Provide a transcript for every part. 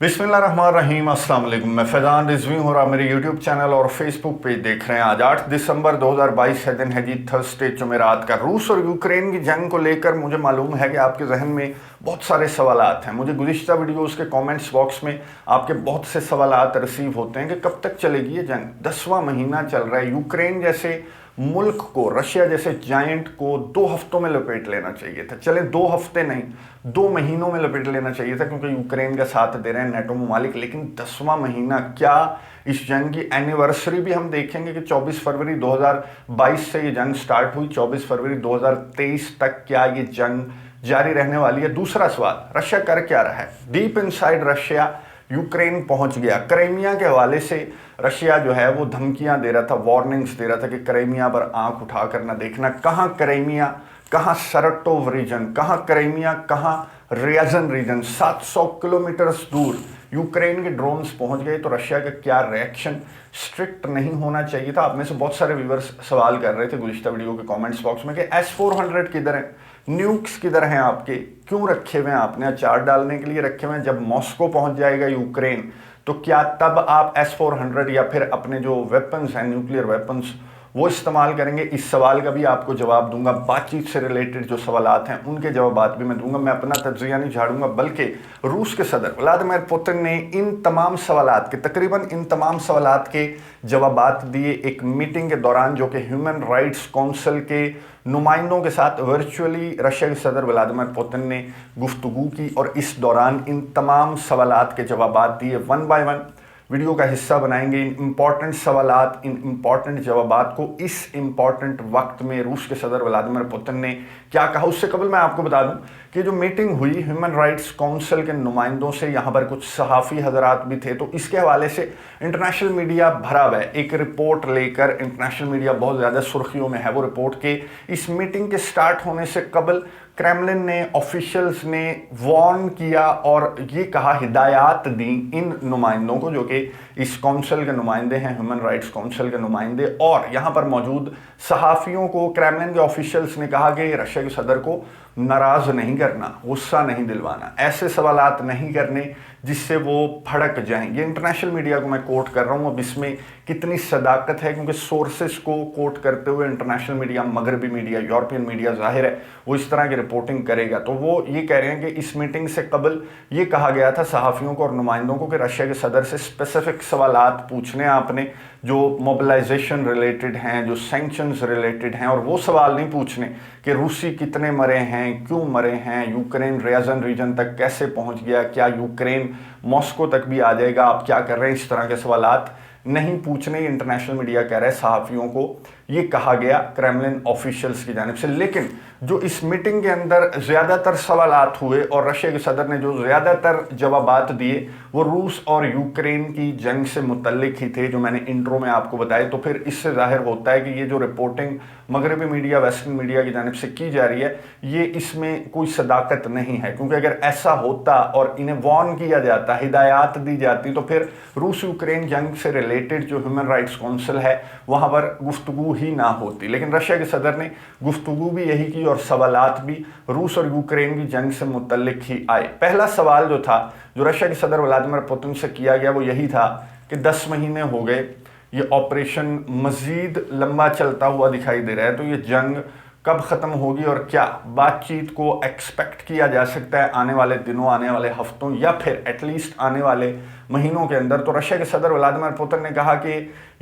बिस्मिल्लाहिर्रहमानिर्रहीम, अस्सलाम वालेकुम। मैं फैज़ान रिजवी हूँ और आप मेरे यूट्यूब चैनल और फेसबुक पेज देख रहे हैं। आज 8 दिसंबर 2022 है, दिन है जी थर्सडे, जुमेरात का। रूस और यूक्रेन की जंग को लेकर मुझे मालूम है कि आपके जहन में बहुत सारे सवालात हैं। मुझे गुज़िश्ता वीडियोज़ के कमेंट्स बॉक्स में आपके बहुत से सवालात रिसीव होते हैं कि कब तक चलेगी ये जंग। 10वां महीना चल रहा है। यूक्रेन जैसे मुल्क को, रशिया जैसे जायंट को 2 हफ्तों में लपेट लेना चाहिए था। चले 2 हफ्ते नहीं, 2 महीनों में लपेट लेना चाहिए था, क्योंकि यूक्रेन का साथ दे रहे हैं नेटो ममालिक। लेकिन 10वां महीना, क्या इस जंग की एनिवर्सरी भी हम देखेंगे कि 24 फरवरी 2022 से ये जंग स्टार्ट हुई, 24 फरवरी 2023 तक क्या ये जंग जारी रहने वाली है? दूसरा सवाल, रशिया कर क्या रहा है? डीप इनसाइड रशिया यूक्रेन पहुंच गया। क्राइमिया के हवाले से रशिया जो है वो धमकियां दे रहा था, वार्निंग्स दे रहा था कि क्राइमिया पर आंख उठाकर ना देखना। कहां क्राइमिया, कहां सरटोव रीजन, कहां क्राइमिया, कहां रियाजन रीजन। 700 किलोमीटर दूर यूक्रेन के ड्रोन्स पहुंच गए। तो रशिया का क्या रिएक्शन? स्ट्रिक्ट नहीं होना चाहिए था? आप में से बहुत सारे व्यूअर्स सवाल कर रहे थे गुज़िश्ता वीडियो के कमेंट्स बॉक्स में कि S-400 किधर है, न्यूक्स किधर हैं आपके, क्यों रखे हुए हैं आपने? अचार डालने के लिए रखे हुए हैं। जब मॉस्को पहुंच जाएगा यूक्रेन, तो क्या तब आप S-400 या फिर अपने जो वेपन्स हैं, न्यूक्लियर वेपन्स, वो इस्तेमाल करेंगे? इस सवाल का भी आपको जवाब दूंगा। बातचीत से रिलेटेड जो सवालात हैं उनके जवाबात भी मैं दूंगा। मैं अपना तज्जिया नहीं झाड़ूंगा, बल्कि रूस के सदर व्लादिमीर पुतिन ने इन तमाम सवालात के, तकरीबन इन तमाम सवालात के जवाबात दिए एक मीटिंग के दौरान, जो कि ह्यूमन राइट्स काउंसिल के नुमाइंदों के साथ वर्चुअली रशिया के सदर व्लादिमीर पुतिन ने गुफ्तगू की। और इस दौरान इन तमाम सवालात के जवाबात दिए। 1 बाय 1 वीडियो का हिस्सा बनाएंगे। इन इम्पॉर्टेंट सवालात, इन इम्पॉर्टेंट जवाबात को इस इम्पॉर्टेंट वक्त में रूस के सदर व्लादिमीर पुतिन ने क्या कहा। उससे कबल मैं आपको बता दूं कि जो मीटिंग हुई ह्यूमन राइट्स काउंसिल के नुमाइंदों से, यहाँ पर कुछ सहाफ़ी हजरात भी थे, तो इसके हवाले से इंटरनेशनल मीडिया भरा हुआ है एक रिपोर्ट लेकर। इंटरनेशनल मीडिया बहुत ज़्यादा सुर्खियों में है। वो रिपोर्ट के इस मीटिंग के स्टार्ट होने से कबल क्रेमलिन ने, ऑफिशियल्स ने वार्न किया और ये कहा, हिदायत दी इन नुमाइंदों को, जो कि इस काउंसिल के नुमाइंदे हैं, ह्यूमन राइट्स काउंसिल के नुमाइंदे, और यहाँ पर मौजूद सहाफ़ियों को। क्रेमलिन के ऑफिशियल्स ने कहा कि रशिया के सदर को नाराज़ नहीं करना, गुस्सा नहीं दिलवाना, ऐसे सवालात नहीं करने जिससे वो भड़क जाएं। ये इंटरनेशनल मीडिया को मैं कोट कर रहा हूँ। अब इसमें कितनी सदाकत है, क्योंकि सोर्सेस को कोट करते हुए इंटरनेशनल मीडिया, मगरबी मीडिया, यूरोपियन मीडिया, जाहिर है वो इस तरह की रिपोर्टिंग करेगा। तो वो ये कह रहे हैं कि इस मीटिंग से कबल ये कहा गया था सहाफ़ियों को और नुमाइंदों को कि रशिया के सदर से स्पेसिफिक सवालात पूछने आपने, जो मोबिलाइजेशन रिलेटेड हैं, जो सैंक्शंस रिलेटेड हैं, और वो सवाल नहीं पूछने कि रूसी कितने मरे हैं, क्यों मरे हैं, यूक्रेन रियाजन रीजन तक कैसे पहुंच गया, क्या यूक्रेन मॉस्को तक भी आ जाएगा, आप क्या कर रहे हैं, इस तरह के सवालात नहीं पूछने। इंटरनेशनल मीडिया कह रहा है सहाफ़ियों को ये कहा गया क्रेमलिन ऑफिशियल्स की जानिब से। लेकिन जो इस मीटिंग के अंदर ज़्यादातर सवालात हुए और रशिया के सदर ने जो ज़्यादातर जवाबात दिए, वो रूस और यूक्रेन की जंग से मुतल्लिक ही थे, जो मैंने इंट्रो में आपको बताए। तो फिर इससे जाहिर होता है कि ये जो रिपोर्टिंग मगरबी मीडिया, वेस्टर्न मीडिया की जानिब से की जा रही है, ये इसमें कोई सदाकत नहीं है। क्योंकि अगर ऐसा होता और इन्हें वार्न किया जाता, हिदायत दी जाती, तो फिर रूस यूक्रेन जंग से रिलेटेड जो ह्यूमन राइट्स काउंसिल है वहाँ पर गुफ्तगू ही ना होती। लेकिन रशिया के सदर ने गुफ्तगू भी यही की और सवालात भी रूस और यूक्रेन की जंग से मुतल्लिक ही आए। पहला सवाल जो था, जो रशिया के सदर व्लादिमीर पुतिन से किया गया, वो यही था कि 10 महीने हो गए, ये ऑपरेशन मजीद लंबा चलता हुआ दिखाई दे रहा है, तो ये जंग कब ख़त्म होगी और क्या बातचीत को एक्सपेक्ट किया जा सकता है आने वाले दिनों, आने वाले हफ्तों, या फिर एटलीस्ट आने वाले महीनों के अंदर? तो रशिया के सदर व्लादिमीर पुतिन ने कहा कि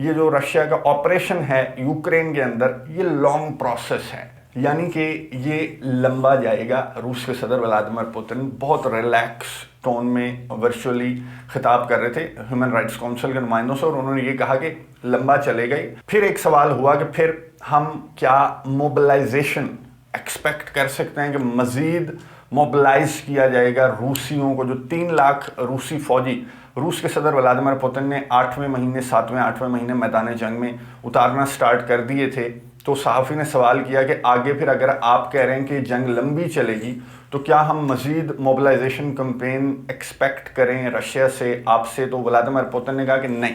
ये जो रशिया का ऑपरेशन है यूक्रेन के अंदर, ये लॉन्ग प्रोसेस है, यानी कि ये लंबा जाएगा। रूस के सदर व्लादिमीर पुतिन बहुत रिलैक्स टोन में वर्चुअली खिताब कर रहे थे ह्यूमन राइट्स काउंसिल के नुमाइंदों से, और उन्होंने ये कहा कि लंबा चलेगा ही। फिर एक सवाल हुआ कि फिर हम क्या मोबिलाइजेशन एक्सपेक्ट कर सकते हैं, कि मज़ीद मोबिलाइज किया जाएगा रूसियों को, जो 3 लाख रूसी फौजी रूस के सदर व्लादिमीर पुतिन ने 8वें महीने, 7वें 8वें महीने मैदान जंग में उतारना स्टार्ट कर दिए थे। तो सहाफ़ी ने सवाल किया कि आगे फिर अगर आप कह रहे हैं कि जंग लंबी चलेगी, तो क्या हम मज़ीद मोबिलाइजेशन कैंपेन एक्सपेक्ट करें रशिया से, आपसे? तो व्लादिमीर पुतिन ने कहा कि नहीं,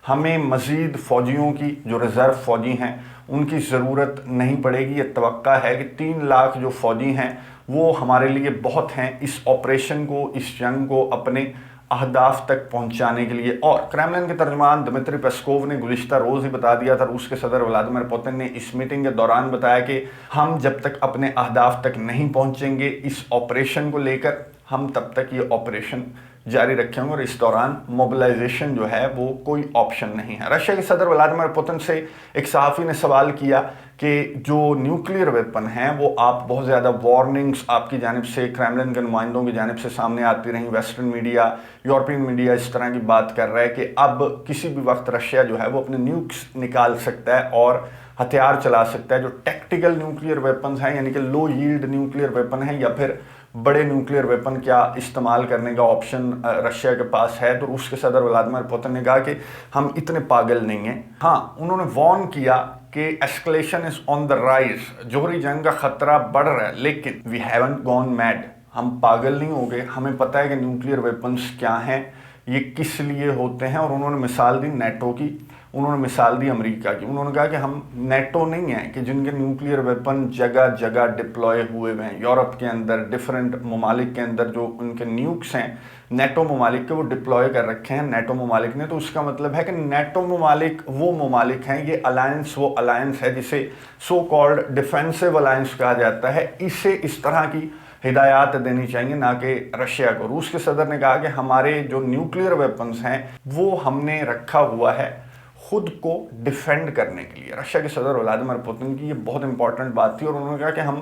हमें मज़ीद फ़ौजियों की, जो रिज़र्व फ़ौजी हैं, उनकी ज़रूरत नहीं पड़ेगी। ये तवक्का है कि 3 लाख जो फ़ौजी हैं वो हमारे लिए बहुत हैं इस ऑपरेशन को, इस जंग को अपने अहदाफ तक पहुंचाने के लिए। और क्रेमलिन के तर्जमान दिमित्री पेस्कोव ने गुज़िश्ता रोज़ ही बता दिया था, रूस के सदर व्लादिमीर पुतिन ने इस मीटिंग के दौरान बताया कि हम जब तक अपने अहदाफ तक नहीं पहुंचेंगे इस ऑपरेशन को लेकर, हम तब तक ये ऑपरेशन जारी रखेंगे और इस दौरान मोबिलाइजेशन जो है वो कोई ऑप्शन नहीं है। रशिया के सदर व्लादिमीर पुतिन से एक सहाफ़ी ने सवाल किया कि जो न्यूक्लियर वेपन हैं वो आप बहुत ज़्यादा वार्निंग्स आपकी जानिब से, क्रेमलिन के नुमाइंदों की जानिब से सामने आती रहीं, वेस्टर्न मीडिया, यूरोपियन मीडिया इस तरह की बात कर रहा है कि अब किसी भी वक्त रशिया जो है वो अपने न्यूक्स निकाल सकता है और हथियार चला सकता है। जो टैक्टिकल न्यूक्लियर वेपन्स हैं यानी कि लो यील्ड न्यूक्लियर वेपन है या फिर बड़े न्यूक्लियर वेपन क्या इस्तेमाल करने का ऑप्शन रशिया के पास है। तो रूस के सदर व्लादिमीर पुतिन ने कहा कि हम इतने पागल नहीं हैं। हाँ, उन्होंने वार्न किया कि escalation is on the rise, जोहरी जंग का खतरा बढ़ रहा है, लेकिन वी हैवंट गॉन मैड, हम पागल नहीं हो गए, हमें पता है कि न्यूक्लियर वेपन्स क्या हैं, ये किस लिए होते हैं। और उन्होंने मिसाल दी नेटो की, उन्होंने मिसाल दी अमेरिका की। उन्होंने कहा कि हम नेटो नहीं हैं कि जिनके न्यूक्लियर वेपन जगह जगह डिप्लॉय हुए हुए हैं, यूरोप के अंदर डिफरेंट ममालिक के अंदर जो उनके न्यूक्स हैं नेटो ममालिक के वो डिप्लॉय कर रखे हैं नेटो ममालिक ने। तो उसका मतलब है कि नेटो ममालिक वो ममालिक हैं, ये अलायंस वो अलायंस है जिसे सो कॉल्ड डिफेंसिव अलायंस कहा जाता है। इसे इस तरह की हिदायत देनी चाहिए, ना कि रशिया को। रूस के सदर ने कहा कि हमारे जो न्यूक्लियर वेपन्स हैं वो हमने रखा हुआ है खुद को डिफेंड करने के लिए। रशिया के सदर व्लादिमीर पुतिन की ये बहुत इंपॉर्टेंट बात थी और उन्होंने कहा कि हम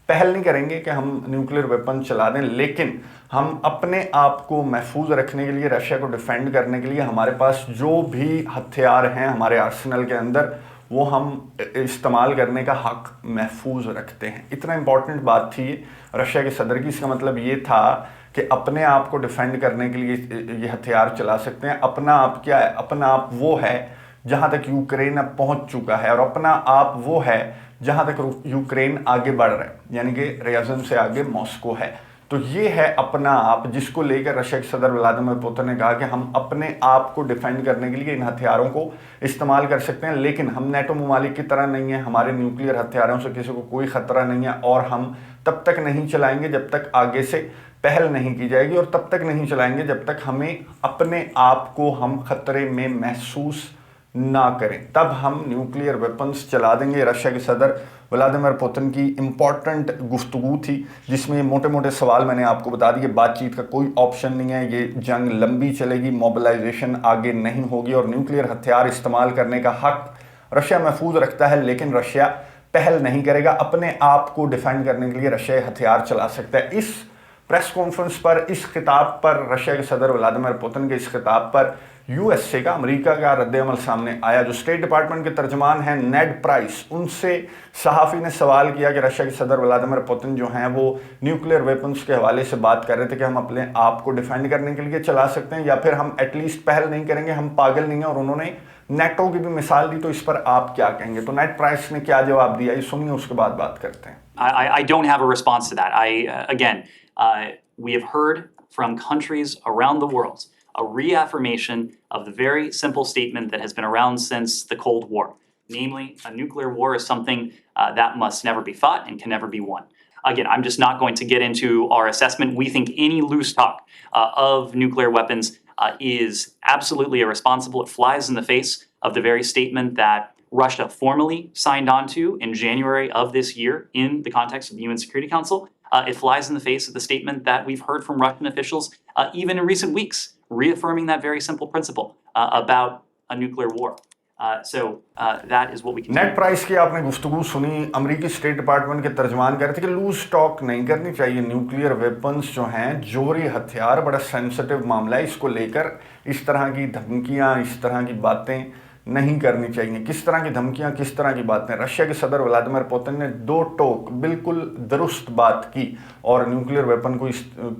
पहल नहीं करेंगे कि हम न्यूक्लियर वेपन चला दें, लेकिन हम अपने आप को महफूज रखने के लिए, रशिया को डिफेंड करने के लिए हमारे पास जो भी हथियार हैं हमारे आर्सेनल के अंदर वो हम इस्तेमाल करने का हक महफूज रखते हैं। इतना इंपॉर्टेंट बात थी रशिया के सदर की। इसका मतलब ये था कि अपने आप को डिफेंड करने के लिए ये हथियार चला सकते हैं। अपना आप क्या है? अपना आप वो है जहां तक यूक्रेन अब पहुंच चुका है, और अपना आप वो है जहां तक यूक्रेन आगे बढ़ रहा है, यानी कि रियाजन से आगे मॉस्को है। तो ये है अपना आप, जिसको लेकर रशिया के सदर व्लादिमीर पुतिन ने कहा कि हम अपने आप को डिफेंड करने के लिए इन हथियारों को इस्तेमाल कर सकते हैं, लेकिन हम नेटो ममालिक की तरह नहीं है, हमारे न्यूक्लियर हथियारों से किसी को कोई खतरा नहीं है, और हम तब तक नहीं चलाएंगे जब तक आगे से पहल नहीं की जाएगी, और तब तक नहीं चलाएंगे जब तक हमें अपने आप को हम खतरे में महसूस ना करें, तब हम न्यूक्लियर वेपन्स चला देंगे। रशिया के सदर व्लादिमीर पुतिन की इंपॉर्टेंट गुफ्तगू थी जिसमें मोटे मोटे सवाल मैंने आपको बता दिए। बातचीत का कोई ऑप्शन नहीं है, ये जंग लंबी चलेगी, मोबिलाइजेशन आगे नहीं होगी, और न्यूक्लियर हथियार इस्तेमाल करने का हक रशिया महफूज रखता है, लेकिन रशिया पहल नहीं करेगा। अपने आप को डिफेंड करने के लिए रशिया हथियार चला सकता है। इस प्रेस कॉन्फ्रेंस पर, इस खिताब पर, रशिया के सदर व्लादिमीर पुतिन के इस खिताब पर यूएसए का, अमेरिका का रद्द-ए-अमल सामने आया। जो स्टेट डिपार्टमेंट के तर्जमान हैं नेड प्राइस, उनसे सहाफ़ी ने सवाल किया कि रशिया के सदर व्लादिमीर पुतिन जो हैं वो न्यूक्लियर वेपन्स के हवाले से बात कर रहे थे कि हम अपने आप को डिफेंड करने के लिए चला सकते हैं या फिर हम एटलीस्ट पहल नहीं करेंगे, हम पागल नहीं हैं, और उन्होंने नेटो की भी मिसाल दी। तो इस पर आप क्या कहेंगे? तो नेड प्राइस ने क्या जवाब दिया, ये सुनिए, उसके बाद बात करते हैं। I don't have a response to that. We have heard from countries around the world a reaffirmation of the very simple statement that has been around since the Cold War. Namely, a nuclear war is something that must never be fought and can never be won. Again, I'm just not going to get into our assessment. We think any loose talk of nuclear weapons is absolutely irresponsible. It flies in the face of the very statement that Russia formally signed on to in January of this year in the context of the UN Security Council. It flies in the face of the statement that we've heard from Russian officials even in recent weeks, reaffirming that very simple principle about a nuclear war. So that is what we can do. Net price की आपने गुफ्तगू सुनी। अमेरिकी state department के तर्जमान कह रहे थे कि लूज टॉक नहीं करनी चाहिए। न्यूक्लियर वेपन्स जो हैं, जोहरी हथियार, बड़ा सेंसिटिव मामला है, इसको लेकर इस तरह की धमकियां, इस तरह की बातें नहीं करनी चाहिए। किस तरह की धमकियां, किस तरह की बातें? रशिया के सदर व्लादिमीर पुतिन ने दो टोक बिल्कुल दुरुस्त बात की। और न्यूक्लियर वेपन को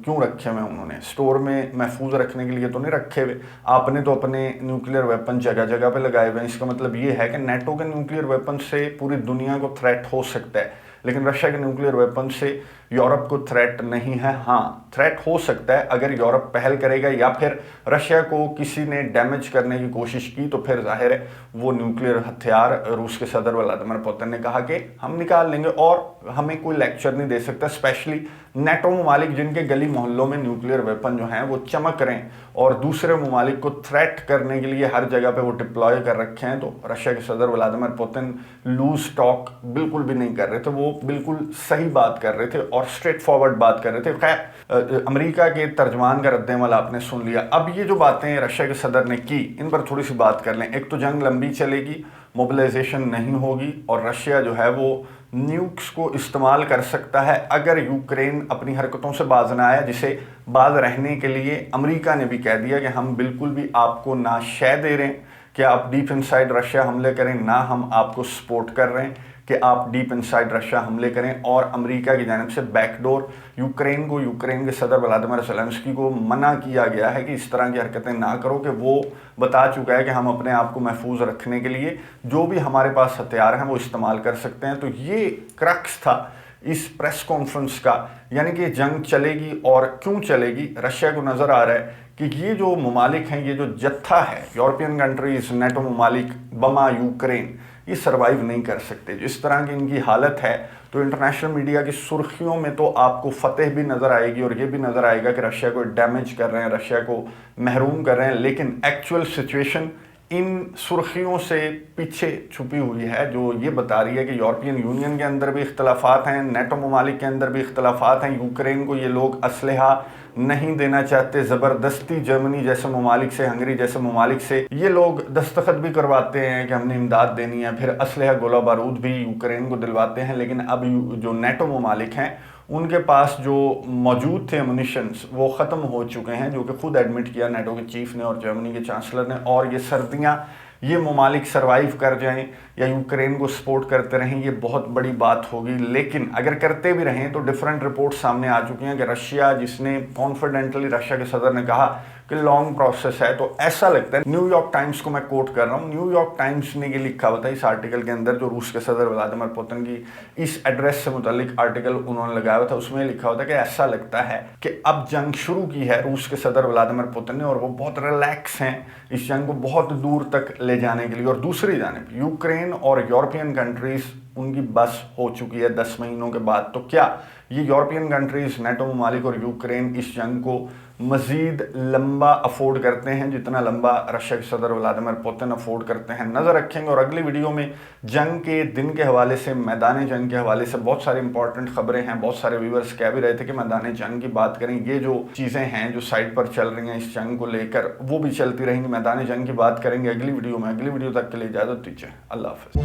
क्यों रखे हुए उन्होंने? स्टोर में महफूज रखने के लिए तो नहीं रखे हुए। आपने तो अपने न्यूक्लियर वेपन जगह जगह पे लगाए हुए हैं। इसका मतलब ये है कि नेटो के न्यूक्लियर वेपन से पूरी दुनिया को थ्रेट हो सकता है। लेकिन रशिया के न्यूक्लियर वेपन से यूरोप को थ्रेट नहीं है। हाँ, थ्रेट हो सकता है अगर यूरोप पहल करेगा या फिर रशिया को किसी ने डैमेज करने की कोशिश की, तो फिर जाहिर है वो न्यूक्लियर हथियार रूस के सदर व्लादिमीर पुतिन ने कहा कि हम निकाल लेंगे और हमें कोई लेक्चर नहीं दे सकता। स्पेशली नेटो ममालिक जिनके गली मोहल्लों में न्यूक्लियर वेपन जो हैं वो चमक रहे हैं और दूसरे ममालिक को थ्रेट करने के लिए हर जगह पे वो डिप्लॉय कर रखे हैं, तो रशिया के सदर व्लादिमीर पुतिन लूज टॉक बिल्कुल भी नहीं कर रहे थे, वो बिल्कुल सही बात कर रहे थे और स्ट्रेट फॉरवर्ड बात कर रहे थे। खैर, अमेरिका के तर्जमान का रद्देमल आपने सुन लिया। अब ये जो बातें रशिया के सदर ने की, इन पर थोड़ी सी बात कर लें। एक तो जंग लंबी चलेगी, मोबिलाइजेशन नहीं होगी और रशिया जो है वो न्यूक्स को इस्तेमाल कर सकता है अगर यूक्रेन अपनी हरकतों से बाज ना आया, जिसे बाज रहने के लिए अमेरिका ने भी कह दिया कि हम बिल्कुल भी आपको ना शय दे रहे हैं कि आप डीप इनसाइड रशिया हमले करें, ना हम आपको सपोर्ट कर रहे हैं कि आप डीप इनसाइड रशिया हमले करें। और अमेरिका की जानिब से बैकडोर यूक्रेन के सदर व्लादिमीर ज़ेलेंस्की को मना किया गया है कि इस तरह की हरकतें ना करो, कि वो बता चुका है कि हम अपने आप को महफूज रखने के लिए जो भी हमारे पास हथियार हैं वो इस्तेमाल कर सकते हैं। तो ये क्रक्स था इस प्रेस कॉन्फ्रेंस का, यानी कि जंग चलेगी और क्यों चलेगी। रशिया को नज़र आ रहा है कि ये जो ममालिक हैं, ये जो जत्था है यूरोपियन कंट्रीज, नेटो ममालिक बमा यूक्रेन, ये सर्वाइव नहीं कर सकते। जिस तरह की इनकी हालत है तो इंटरनेशनल मीडिया की सुर्खियों में तो आपको फतेह भी नज़र आएगी और ये भी नज़र आएगा कि रशिया को डैमेज कर रहे हैं, रशिया को महरूम कर रहे हैं, लेकिन एक्चुअल सिचुएशन इन सुर्खियों से पीछे छुपी हुई है, जो ये बता रही है कि यूरोपियन यूनियन के अंदर भी इख्तलाफात हैं, नेटो ममालिक के अंदर भी इख्तलाफात हैं। यूक्रेन को ये लोग असलहा नहीं देना चाहते, ज़बरदस्ती जर्मनी जैसे ममालिक से, हंगरी जैसे ममालिक से ये लोग दस्तखत भी करवाते हैं कि हमने इमदाद देनी है, फिर असलहा गोला बारूद भी यूक्रेन को दिलवाते हैं। लेकिन अब जो नेटो ममालिक हैं उनके पास जो मौजूद थे एमुनिशंस वो ख़त्म हो चुके हैं, जो कि खुद एडमिट किया नेटो के चीफ ने और जर्मनी के चांसलर ने। और ये सर्दियाँ ये ममालिक सर्वाइव कर जाएं या यूक्रेन को सपोर्ट करते रहें, ये बहुत बड़ी बात होगी। लेकिन अगर करते भी रहें तो डिफरेंट रिपोर्ट सामने आ चुकी हैं कि रशिया, जिसने कॉन्फिडेंटली रशिया के सदर ने कहा कि लॉन्ग प्रोसेस है, तो ऐसा लगता है, न्यूयॉर्क टाइम्स को मैं कोट कर रहा हूँ, न्यूयॉर्क टाइम्स ने ये लिखा हुआ था इस आर्टिकल के अंदर, जो रूस के सदर व्लादिमीर पुतिन की इस एड्रेस से मुतालिक आर्टिकल उन्होंने लगाया हुआ था, उसमें लिखा हुआ था कि ऐसा लगता है कि अब जंग शुरू की है रूस के सदर व्लादिमीर पुतिन ने और वो बहुत रिलैक्स हैं इस जंग को बहुत दूर तक ले जाने के लिए। और दूसरी जानिब यूक्रेन और यूरोपियन कंट्रीज, उनकी बस हो चुकी है 10 महीनों के बाद। तो क्या ये यूरोपियन कंट्रीज, नेटो ममालिक और यूक्रेन इस जंग को मजीद लंबा अफोर्ड करते हैं जितना लंबा रशिया के सदर व्लादिमीर पुतिन अफोर्ड करते हैं? नज़र रखेंगे। और अगली वीडियो में जंग के दिन के हवाले से, मैदान जंग के हवाले से बहुत सारी इंपॉर्टेंट खबरें हैं। बहुत सारे व्यूअर्स कह भी रहे थे कि मैदान जंग की बात करें, ये जो चीज़ें हैं जो साइड पर चल रही हैं इस जंग को लेकर, वो भी चलती रहेंगी। मैदान जंग की बात करेंगे अगली वीडियो में। अगली वीडियो तक के लिए इजाज़त दीजिए। अल्लाह हाफ़िज़।